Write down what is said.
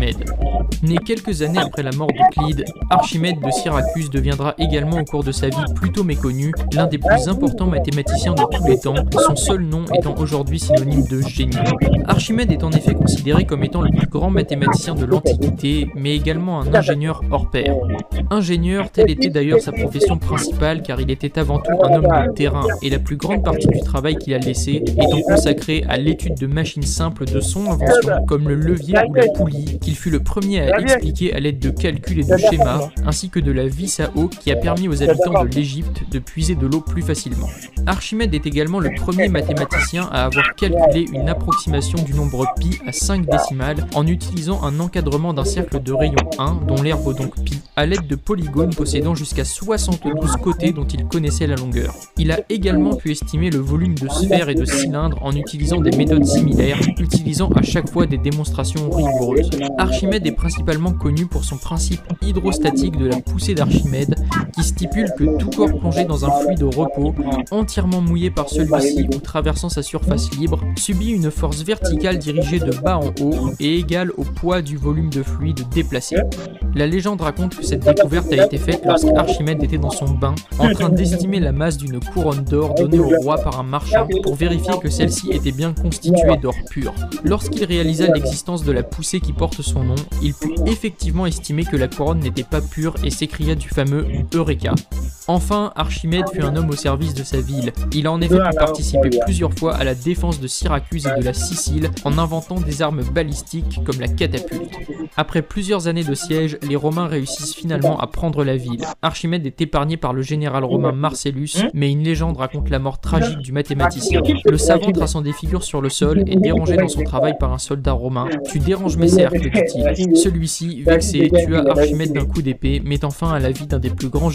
Archimède. Né quelques années après la mort d'Euclide, Archimède de Syracuse deviendra également au cours de sa vie plutôt méconnu, l'un des plus importants mathématiciens de tous les temps, son seul nom étant aujourd'hui synonyme de génie. Archimède est en effet considéré comme étant le plus grand mathématicien de l'Antiquité, mais également un ingénieur hors pair. Ingénieur, telle était d'ailleurs sa profession principale car il était avant tout un homme de terrain et la plus grande partie du travail qu'il a laissé étant consacrée à l'étude de machines simples de son invention comme le levier ou la poulie qu'il fut le premier à expliquer à l'aide de calculs et de schémas, ainsi que de la vis à eau qui a permis aux habitants de l'Égypte de puiser de l'eau plus facilement. Archimède est également le premier mathématicien à avoir calculé une approximation du nombre pi à 5 décimales en utilisant un encadrement d'un cercle de rayon 1, dont l'aire vaut donc pi, à l'aide de polygones possédant jusqu'à 72 côtés dont il connaissait la longueur. Il a également pu estimer le volume de sphères et de cylindres en utilisant des méthodes similaires, utilisant à chaque fois des démonstrations rigoureuses. Archimède est principalement connu pour son principe hydrostatique de la poussée d'Archimède, qui stipule que tout corps plongé dans un fluide au repos, entièrement mouillé par celui-ci ou traversant sa surface libre, subit une force verticale dirigée de bas en haut et égale au poids du volume de fluide déplacé. La légende raconte que cette découverte a été faite lorsqu'Archimède était dans son bain, en train d'estimer la masse d'une couronne d'or donnée au roi par un marchand pour vérifier que celle-ci était bien constituée d'or pur. Lorsqu'il réalisa l'existence de la poussée qui porte son nom, il put effectivement estimer que la couronne n'était pas pure et s'écria du fameux Eureka. Enfin, Archimède fut un homme au service de sa ville. Il a en effet pu participer plusieurs fois à la défense de Syracuse et de la Sicile en inventant des armes balistiques comme la catapulte. Après plusieurs années de siège, les Romains réussissent finalement à prendre la ville. Archimède est épargné par le général romain Marcellus, mais une légende raconte la mort tragique du mathématicien. Le savant traçant des figures sur le sol et dérangé dans son travail par un soldat romain. « Tu déranges mes cercles », dit-il. Celui-ci, vexé, tua Archimède d'un coup d'épée, mettant fin à la vie d'un des plus grands génies